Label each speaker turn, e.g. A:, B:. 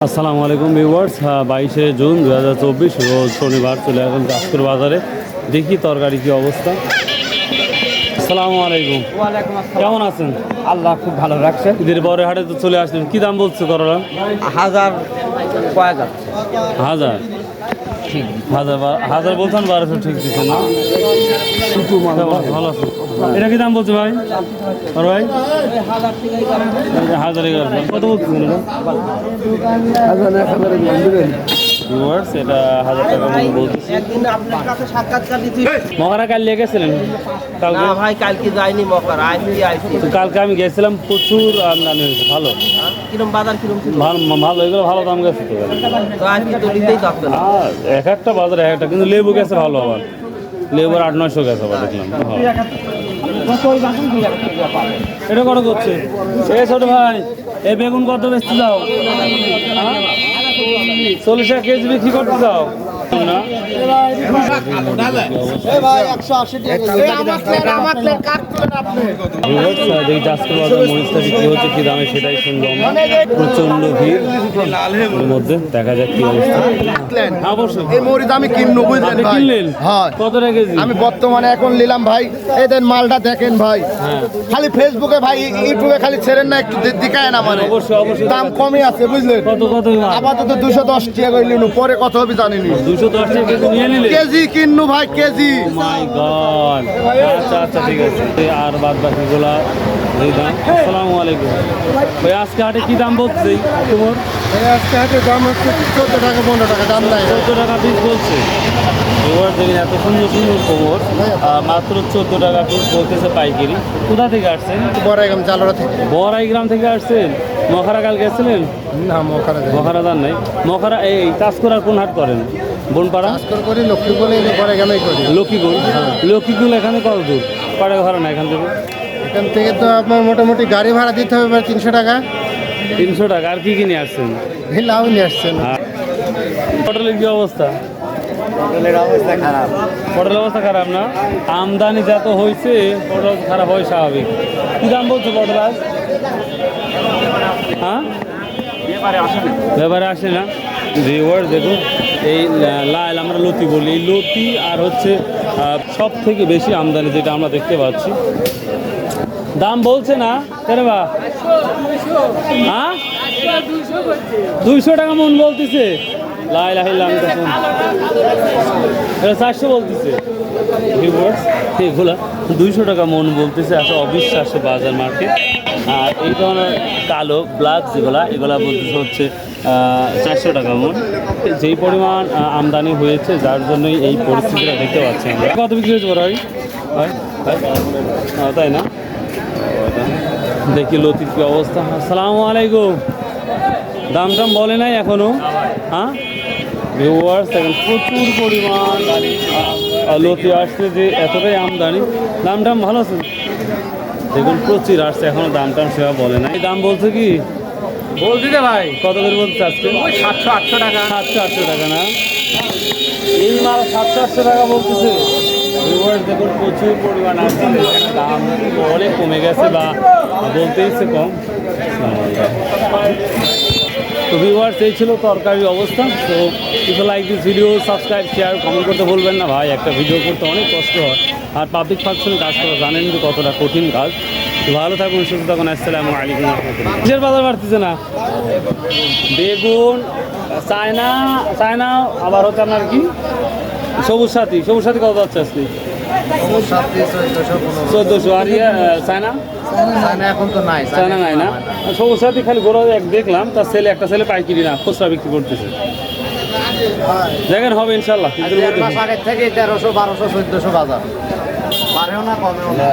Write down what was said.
A: আসসালামু আলাইকুম viewers. 22শে June 2024 রোজ শনিবার চলে আসলাম চাঁদপুর বাজারে। দেখি তরকারি কি অবস্থা। আসসালামু আলাইকুম।
B: ওয়ালাইকুম আসসালাম।
A: কেমন আছেন?
B: আল্লাহ খুব ভালো রাখছে।
A: ঈদের পরে হাটে তো চলে আসলেন, কি দাম বলছে করলা?
B: হাজার কয়েক
A: হাজার হাজার বলছেন, 1200 ঠিক দিচ্ছেন না? ভালো আছে। এটা কি দাম বলছে ভাই? আর ভাই হাজার 11 কত বলছেন এটা? ভিউয়ার্স, এটা 1000 টাকা মূল্য বলতেছি।
B: একদিন আপনার কাছে সাক্ষাৎকার দিচ্ছি।
A: মহারা কাল নিয়ে গেছিলেন? কালকে?
B: না ভাই, কালকে যাইনি মকার, আইসি।
A: তো কালকে আমি গেছিলাম, প্রচুর আমদানি হয়েছে। ভালো
B: কিরম বাজার কিরম ছিল?
A: ভালো এগুলো ভালো দাম গেছে তো।
B: তো আজকে তো নিতেই থাকতো না।
A: আর এক একটা বাজারে এক একটা, কিন্তু লেবু গেছে ভালো। আবার লেবু 800-900 গেছে আবার দেখলাম। এটা কত করছে? এ ছোট ভাই, এই বেগুন কত বেচতে যাও? 40 টাকা কেজি বিক্রি করতে যাও না? মরিচটা বিক্রি হচ্ছে কি দামে সেটাই শুনলাম। প্রচন্ড ভিড়, এর মধ্যে দেখা যাক কি অবস্থা।
C: এই মরিচ আমি কিনবো, বুঝলেন ভাই?
A: কিনলেন?
C: হ্যাঁ।
A: কত টাকা কেজি?
C: আমি বর্তমানে এখন নিলাম ভাই। এই দেন মালটা দেখেন ভাই।
A: হ্যাঁ,
C: খালি ফেসবুকে ভাই, ইউটিউবে খালি ছেড়েন না, একটু দেখায় না মানে।
A: অবশ্যই
C: দাম কমই আছে, বুঝলেন?
A: কত
C: আপাতত 210 টাকা করে নিন, পরে কত হবে জানিনি।
A: 210 টাকা কেজি নিয়ে নিলে?
C: কেজি কিনবো ভাই, কেজি।
A: মাই গড। আচ্ছা ঠিক আছে। আর বাদ বাকিগুলা এই দাম। আসসালামু আলাইকুম ভাই, আজকে হাটে কি দাম বলছে তোমার?
C: আজকে হাটের দাম হচ্ছে 14 টাকা 15 টাকা, দাম নাই।
A: 14 টাকা পিস বলছে। এবার দেখেন এত সুন্দর সুন্দর খবর, মাত্র 14 টাকা পিস বলতেছে পাইকারি। কোথা থেকে আসছেন?
C: বড়াইগ্রাম জালরা থেকে।
A: বড়াইগ্রাম থেকে আসছেন? মখারা কাল গেছিলেন?
C: না, মখারা
A: মখারা যান নাই? মখারা এই কাজ করার কোন হাট করেন? বনপাড়া?
C: করি, লক্ষ্মী বলে বড়াইগ্রামেই করি।
A: লক্ষ্মীগুল? লক্ষ্মীগুল এখানে কত দূর? কটা ভাড়া না এখান থেকে?
C: এখান থেকে তো আপনার মোটামুটি গাড়ি ভাড়া দিতে হবে 300 টাকা।
A: 300 টাকা। আর কি কিনে আসছেন?
C: এই লাউ নিয়ে আসছেন।
A: পটলের কি অবস্থা?
C: পটলের অবস্থা খারাপ।
A: পটলের অবস্থা খারাপ না? আমদানি যত হয়েছে, পটল খারাপ হয় স্বাভাবিক। কি দাম বলছো পটল আজ? হ্যাঁ, ব্যাপারে আসে না। ভিউয়ার দেখুন, এই লাল আমরা লতি বলি, এই লতি আর হচ্ছে সব থেকে বেশি আমদানি যেটা আমরা দেখতে পাচ্ছি। দাম বলছে না কেন বা? হ্যাঁ, 200 টাকা মন বলতেছে। লাই লাহিল্লাহ, আমি তখন এটা 400 বলতেছে। ভিউয়ার্স, এগুলা 200 টাকা মন বলতেছে। আসলে অবিশ্বাস্য বাজার মার্কেট। আর এই ধরনের কালো ব্ল্যাক যেগুলা, এগুলা বলতেছে হচ্ছে 400 টাকা মন। যেই পরিমাণ আমদানি হয়েছে, যার জন্যই এই পরিস্থিতিটা দেখতে পাচ্ছি আমরা। কত বিক্রি হয়েছে বড় ভাই? তাই না? দেখি লতির কি অবস্থা। আসসালামু আলাইকুম। দাম টাম বলে নাই এখনো? হ্যাঁ ভিউয়ার্স, দেখেন প্রচুর পরিমাণ লতি আসছে, যে এতটাই আমদানি। দাম টাম ভালো আছে দেখুন, প্রচুর আসছে, এখনো দাম টাম সেবা বলে নাই। দাম বলছে কি বলছি রে ভাই? কত করে বলছে আজকে?
B: 700-800 টাকা।
A: 700-800 টাকা না? এই মাল 700-800 টাকা বলতেছে। ভিউয়ার্স দেখুন, প্রচুর পরিমাণ আসছে, এখানে দাম অনেক কমে গেছে, বা বলতে ইচ্ছে কম। তো ভিউয়ার্স, এই ছিল তরকারির অবস্থা। তো কিছু like this video, subscribe, share, comment করতে বলবেন না ভাই। একটা ভিডিও করতে অনেক কষ্ট হয়, আর পাবলিক ফাংশনে কাজ করা জানেন যে কতটা কঠিন কাজ। তো ভালো থাকুন, সুস্থ থাকুন। আসসালামু আলাইকুম রহমতুল্লাহ। কিসের বাজার বাড়তেছে না? বেগুন, চায়না, আবার হচ্ছে আপনার কি সবুজ সাথী কত যাচ্ছে আজকে? 1400। আর চায়না
C: এখন তো নাই,
A: চায়না নাই না? সবুজ সাথী খালি গোড়া এক দেখলাম, তার ছেলে একটা ছেলে পাইকারি না, খুচরা বিক্রি করতেছে। দেখেন হবে ইনশাল্লাহ।
C: থেকে 1300 1200 1400 বাজার, বাড়েও না কমেও না।